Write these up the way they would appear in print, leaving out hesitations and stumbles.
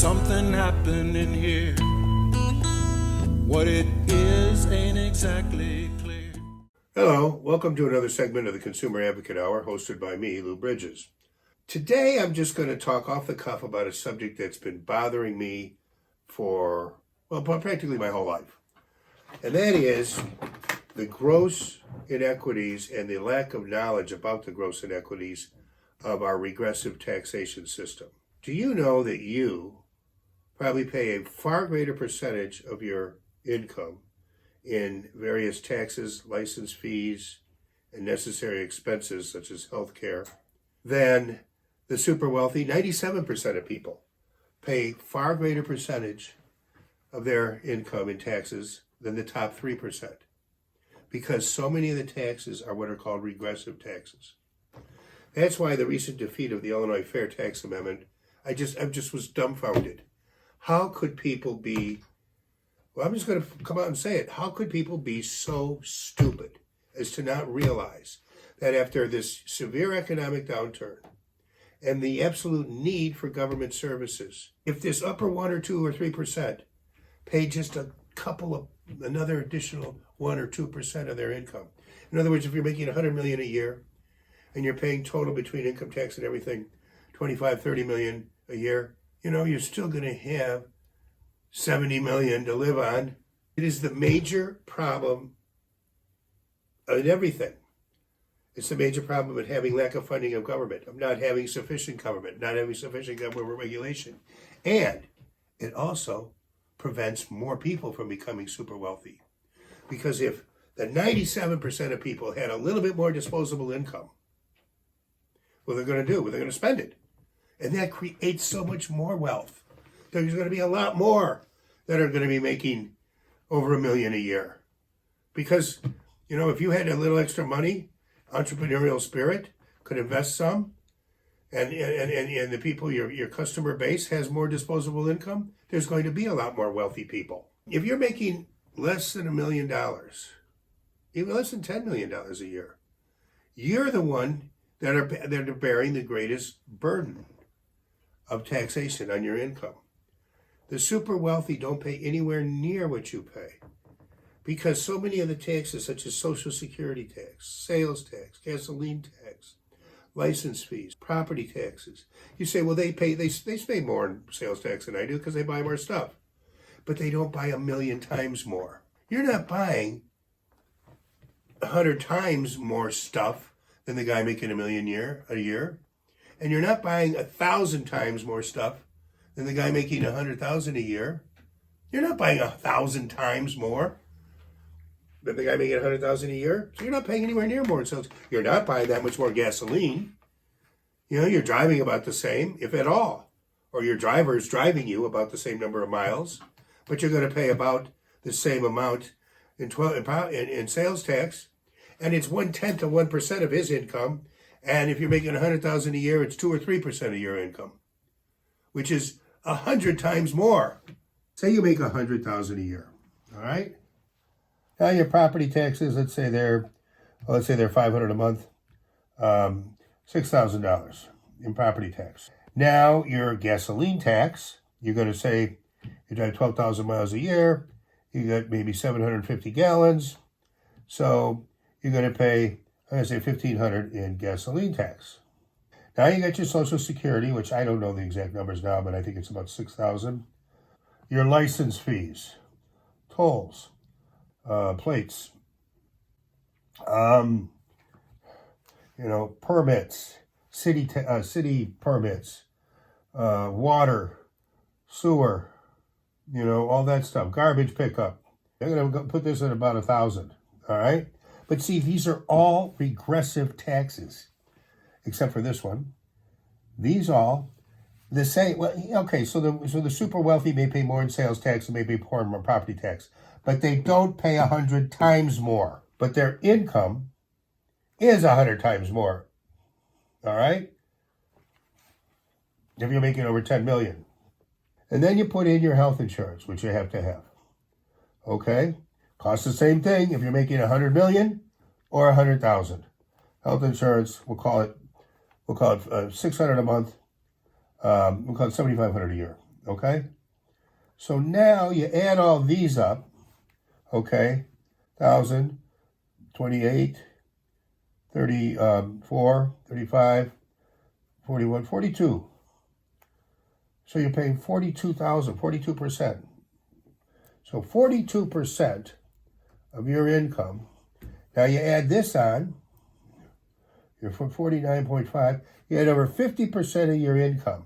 something happening here. What it is ain't exactly clear. Hello, welcome to another segment of the Consumer Advocate Hour, hosted by me, Lou Brydges. Today I'm just going to talk off the cuff about a subject that's been bothering me for, well, practically my whole life. And that is the gross inequities and the lack of knowledge about the gross inequities of our regressive taxation system. Do you know that you probably pay a far greater percentage of your income in various taxes, license fees, and necessary expenses such as health care than the super wealthy? 97% of people pay far greater percentage of their income in taxes than the top 3%, because so many of the taxes are what are called regressive taxes. That's why the recent defeat of the Illinois Fair Tax Amendment, I just was dumbfounded. How could people be, well, I'm just going to come out and say it, how could people be so stupid as to not realize that after this severe economic downturn and the absolute need for government services, if this upper 1 or 2 or 3% pay just another additional 1 or 2% of their income. In other words, if you're making $100 million a year and you're paying total between income tax and everything, $25-30 million a year, you're still going to have $70 million to live on. It is the major problem in everything. It's the major problem of having lack of funding of government, of not having sufficient government, not having sufficient government regulation. And it also prevents more people from becoming super wealthy. Because if the 97% of people had a little bit more disposable income, what they're going to do? Well, they're going to spend it. And that creates so much more wealth. There's going to be a lot more that are going to be making over $1 million a year. Because, if you had a little extra money, entrepreneurial spirit, could invest some, and the people, your customer base has more disposable income, there's going to be a lot more wealthy people. If you're making less than $1 million, even less than $10 million a year, you're the one that are bearing the greatest burden of taxation on your income. The super wealthy don't pay anywhere near what you pay, because so many of the taxes, such as Social Security tax, sales tax, gasoline tax, license fees, property taxes. You say, well, they pay more in sales tax than I do because they buy more stuff. But they don't buy 1,000,000 times more. You're not buying 100 times more stuff than the guy making $1 million a year. And you're not buying 1,000 times more stuff than the guy making 100,000 a year. You're not buying 1,000 times more than the guy making 100,000 a year. So you're not paying anywhere near more in sales. You're not buying that much more gasoline. You're driving about the same, if at all. Or your driver is driving you about the same number of miles, but you're going to pay about the same amount in sales tax. And it's 1/10 of 1% of his income. And if you're making 100,000 a year, it's 2 or 3% of your income, which is 100 times more. Say you make 100,000 a year, all right? Now your property taxes, let's say they're $500 a month, $6,000 in property tax. Now your gasoline tax, you're going to say you drive 12,000 miles a year, you got maybe 750 gallons, so you're going to pay, I'm going to say $1,500 in gasoline tax. Now you got your Social Security, which I don't know the exact numbers now, but I think it's about $6,000. Your license fees, tolls, plates, permits, city permits, water, sewer, all that stuff, garbage pickup. I'm going to put this at about 1,000, all right? But see, these are all regressive taxes, except for this one. These all the same. Well, okay, so the super wealthy may pay more in sales tax and may pay more in property tax, but they don't pay 100 times more. But their income is 100 times more. All right? If you're making over 10 million. And then you put in your health insurance, which you have to have. Okay? Costs the same thing if you're making 100 million or 100,000. Health insurance, we'll call it $600 a month. We'll call it $7,500 a year. Okay? So now you add all these up, okay? 1,000, 28, 34, 35, 41, 42. So you're paying 42,000, 42%. So 42% of your income. Now you add this on, you're from 49.5, you add over 50% of your income.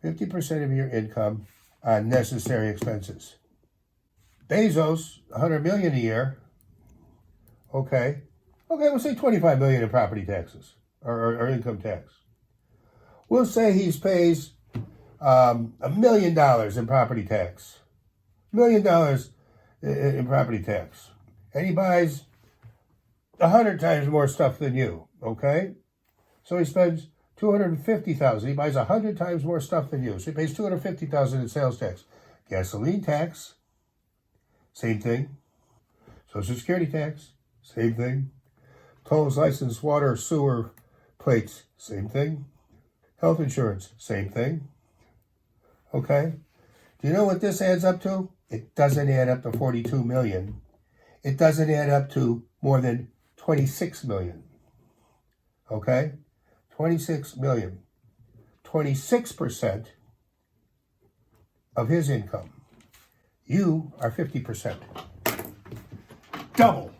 50% of your income on necessary expenses. Bezos, 100 million a year. Okay, we'll say 25 million in property taxes or income tax. We'll say he pays $1 million in property tax. $1 million in property tax. And he buys 100 times more stuff than you, okay? So he spends $250,000. He buys 100 times more stuff than you. So he pays $250,000 in sales tax. Gasoline tax, same thing. Social Security tax, same thing. Tolls, license, water, sewer, plates, same thing. Health insurance, same thing. Okay? Do you know what this adds up to? It doesn't add up to 42 million. It doesn't add up to more than 26 million. Okay? 26 million. 26% of his income. You are 50%. Double.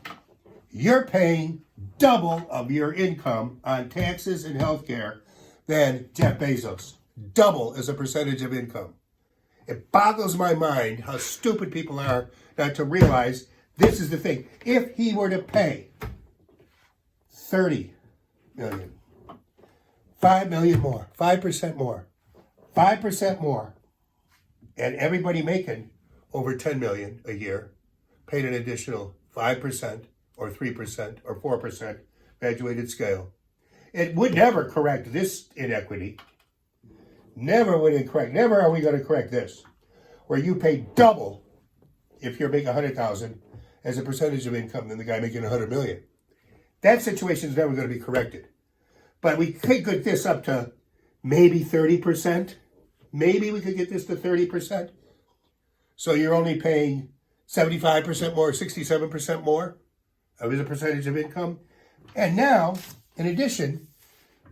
You're paying double of your income on taxes and healthcare than Jeff Bezos. Double as a percentage of income. It boggles my mind how stupid people are not to realize this is the thing. If he were to pay 30 million, 5 million more, 5% more, 5% more, and everybody making over 10 million a year paid an additional 5% or 3% or 4% graduated scale. It would never correct this inequity. Never would it correct. Never are we going to correct this, where you pay double if you're making 100,000 as a percentage of income than the guy making 100 million. That situation is never going to be corrected. But we could get this up to maybe 30%. Maybe we could get this to 30%. So you're only paying 75% more, 67% more as a percentage of income. And now, in addition,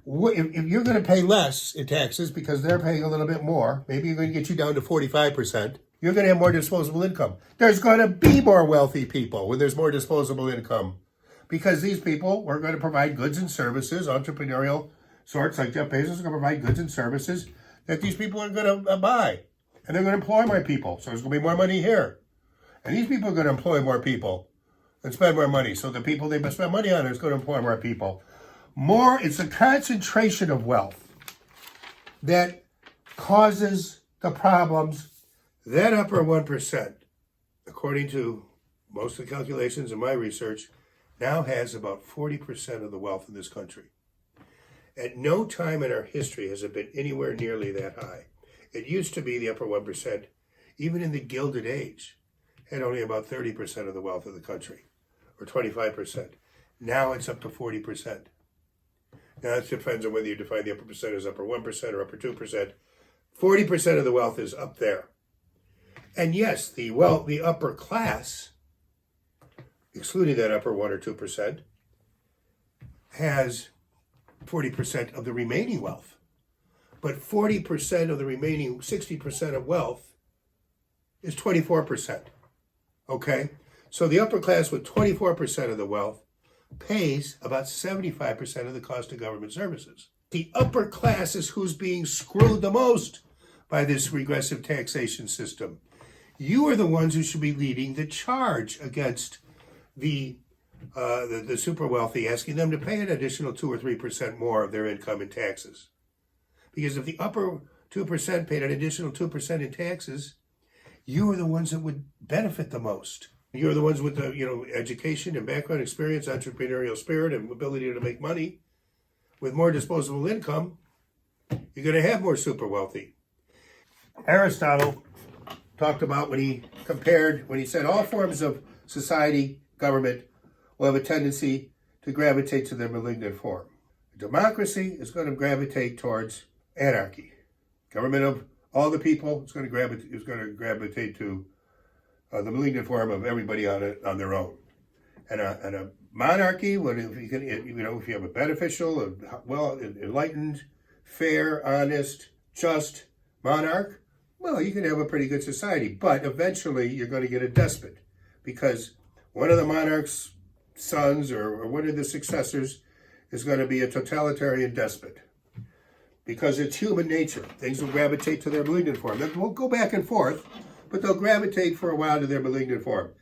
if you're going to pay less in taxes because they're paying a little bit more, maybe you're going to get you down to 45%, you're going to have more disposable income. There's going to be more wealthy people when there's more disposable income because these people are going to provide goods and services, entrepreneurial sorts like Jeff Bezos are going to provide goods and services that these people are going to buy. And they're going to employ more people, so there's going to be more money here. And these people are going to employ more people and spend more money. So the people they spend money on is going to employ more people. It's a concentration of wealth that causes the problems. That upper 1%, according to most of the calculations in my research, now has about 40% of the wealth in this country. At no time in our history has it been anywhere nearly that high. It used to be the upper 1%, even in the Gilded Age, had only about 30% of the wealth of the country, or 25%. Now it's up to 40%. Now it depends on whether you define the upper percent as upper 1% or upper 2%. 40% of the wealth is up there. And yes, the upper class, excluding that upper 1 or 2%, has 40% of the remaining wealth. But 40% of the remaining 60% of wealth is 24%. Okay? So the upper class with 24% of the wealth pays about 75% of the cost of government services. The upper class is who's being screwed the most by this regressive taxation system. You are the ones who should be leading the charge against the super wealthy, asking them to pay an additional 2 or 3% more of their income in taxes. Because if the upper 2% paid an additional 2% in taxes, you are the ones that would benefit the most. You're the ones with the education and background experience, entrepreneurial spirit, and ability to make money. With more disposable income, you're going to have more super wealthy. Aristotle talked about when he said all forms of society, government, will have a tendency to gravitate to their malignant form. Democracy is going to gravitate towards anarchy. Government of all the people. It's going to gravitate to the malignant form of everybody on their own. And a monarchy, if you have a beneficial, enlightened, fair, honest, just monarch, well, you can have a pretty good society. But eventually, you're going to get a despot, because one of the monarch's sons or one of the successors is going to be a totalitarian despot. Because it's human nature. Things will gravitate to their malignant form. They won't go back and forth, but they'll gravitate for a while to their malignant form.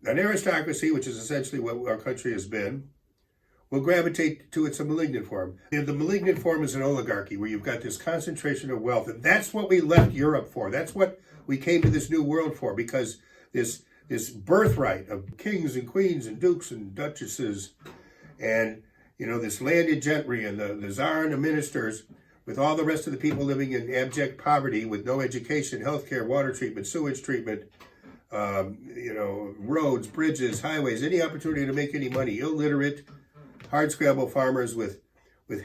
An aristocracy, which is essentially what our country has been, will gravitate to its malignant form. And the malignant form is an oligarchy, where you've got this concentration of wealth. And that's what we left Europe for. That's what we came to this new world for, because this birthright of kings and queens and dukes and duchesses and, this landed gentry and the czar and the ministers, with all the rest of the people living in abject poverty with no education, healthcare, water treatment, sewage treatment, roads, bridges, highways, any opportunity to make any money, illiterate, hardscrabble farmers with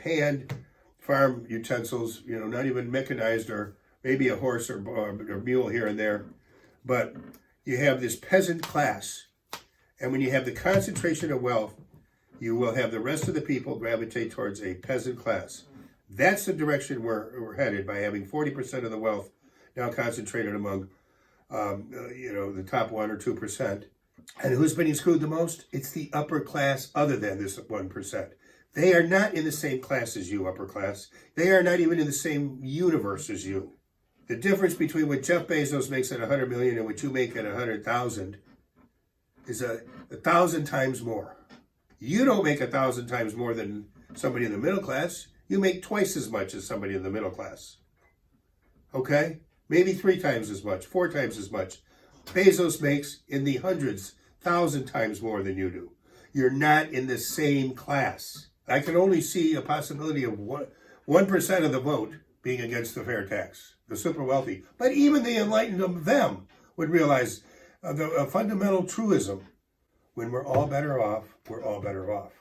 hand farm utensils, not even mechanized, or maybe a horse or mule here and there. But you have this peasant class, and when you have the concentration of wealth, you will have the rest of the people gravitate towards a peasant class. That's the direction we're headed, by having 40% of the wealth now concentrated among, the top 1 or 2%. And who's being screwed the most? It's the upper class, other than this 1%. They are not in the same class as you, upper class. They are not even in the same universe as you. The difference between what Jeff Bezos makes at 100 million and what you make at 100,000 is 1,000 times more. You don't make 1,000 times more than somebody in the middle class. You make twice as much as somebody in the middle class. Okay? Maybe 3 times as much, 4 times as much. Bezos makes in the hundreds, 1,000 times more than you do. You're not in the same class. I can only see a possibility of 1% of the vote being against the fair tax, the super wealthy. But even the enlightened of them would realize a fundamental truism: when we're all better off, we're all better off.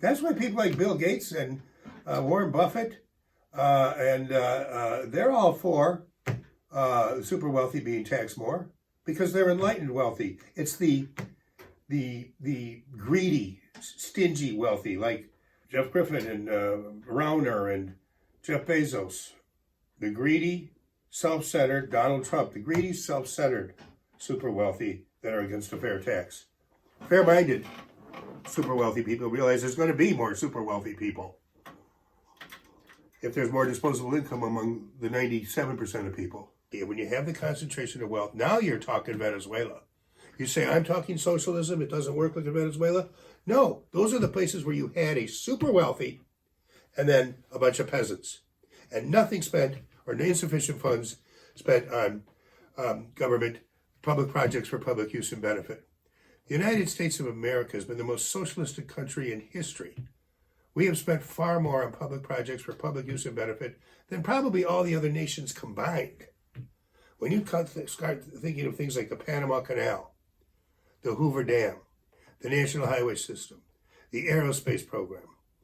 That's why people like Bill Gates and Warren Buffett, they're all for super wealthy being taxed more, because they're enlightened wealthy. It's the greedy, stingy wealthy, like Jeff Griffin and Rauner and Jeff Bezos. The greedy, self-centered Donald Trump. The greedy, self-centered super wealthy that are against a fair tax. Fair-minded super wealthy people realize there's going to be more super wealthy people if there's more disposable income among the 97% of people. When you have the concentration of wealth, now you're talking Venezuela. You say, I'm talking socialism, it doesn't work like in Venezuela? No, those are the places where you had a super wealthy and then a bunch of peasants. And nothing spent, or insufficient funds spent on government, public projects for public use and benefit. The United States of America has been the most socialistic country in history. We have spent far more on public projects for public use and benefit than probably all the other nations combined. When you start thinking of things like the Panama Canal, the Hoover Dam, the National Highway System, the aerospace program.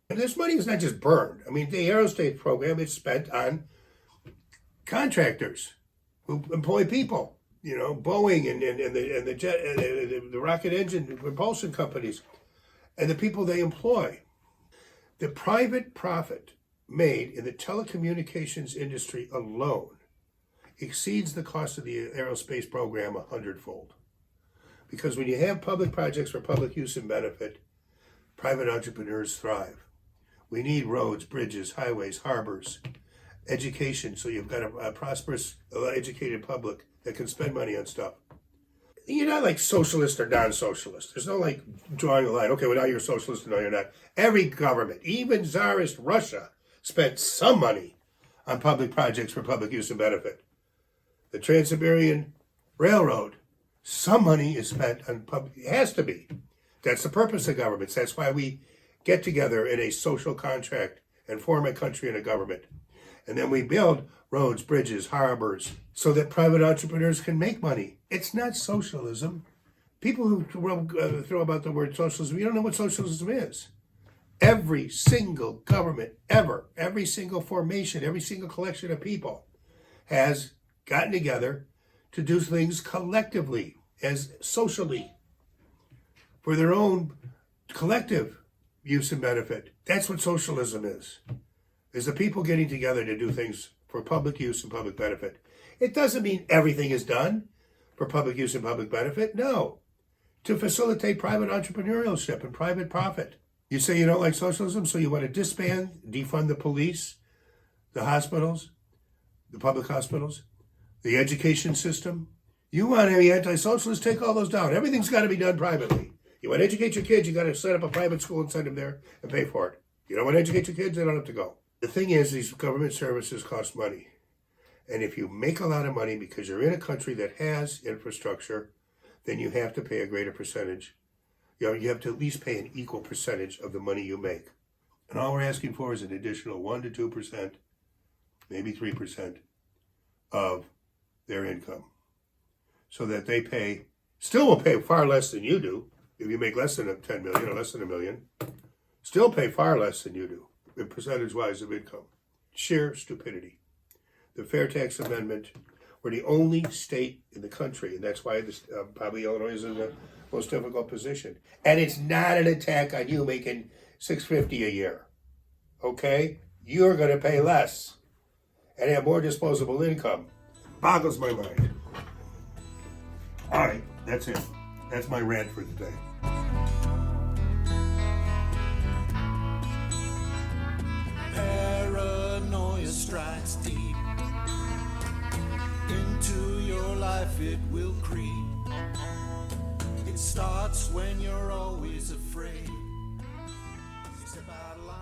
And this money is not just burned. I mean, the aerospace program is spent on contractors who employ people. Boeing and the jet, the rocket engine propulsion companies, and the people they employ. The private profit made in the telecommunications industry alone exceeds the cost of the aerospace program 100-fold. Because when you have public projects for public use and benefit, private entrepreneurs thrive. We need roads, bridges, highways, harbors, education, so you've got a prosperous, educated public that can spend money on stuff. You're not like socialist or non-socialist. There's no like drawing a line. Okay, well now you're socialist and now you're not. Every government, even Tsarist Russia, spent some money on public projects for public use and benefit. The Trans-Siberian Railroad, some money is spent on public. It has to be. That's the purpose of governments. That's why we get together in a social contract and form a country and a government. And then we build roads, bridges, harbors, so that private entrepreneurs can make money. It's not socialism. People who throw about the word socialism, you don't know what socialism is. Every single government ever, every single formation, every single collection of people has gotten together to do things collectively, as socially, for their own collective use and benefit. That's what socialism is the people getting together to do things for public use and public benefit. It doesn't mean everything is done for public use and public benefit. No. To facilitate private entrepreneurship and private profit. You say you don't like socialism, so you want to disband, defund the police, the hospitals, the public hospitals, the education system. You want to be anti-socialist, take all those down. Everything's got to be done privately. You want to educate your kids, you got to set up a private school and send them there and pay for it. You don't want to educate your kids, they don't have to go. The thing is, these government services cost money. And if you make a lot of money because you're in a country that has infrastructure, then you have to pay a greater percentage. You have to at least pay an equal percentage of the money you make. And all we're asking for is an additional 1% to 2%, maybe 3% of their income. So that they still will pay far less than you do. If you make less than 10 million or less than $1 million, still pay far less than you do, in percentage-wise of income. Sheer stupidity. The Fair Tax Amendment, we're the only state in the country, and that's why this, probably Illinois is in the most difficult position. And it's not an attack on you making $650 a year. Okay? You're going to pay less and have more disposable income. Boggles my mind. All right, that's it. That's my rant for today. Paranoia strikes deep into your life, it will creep. It starts when you're always afraid. You step out of line.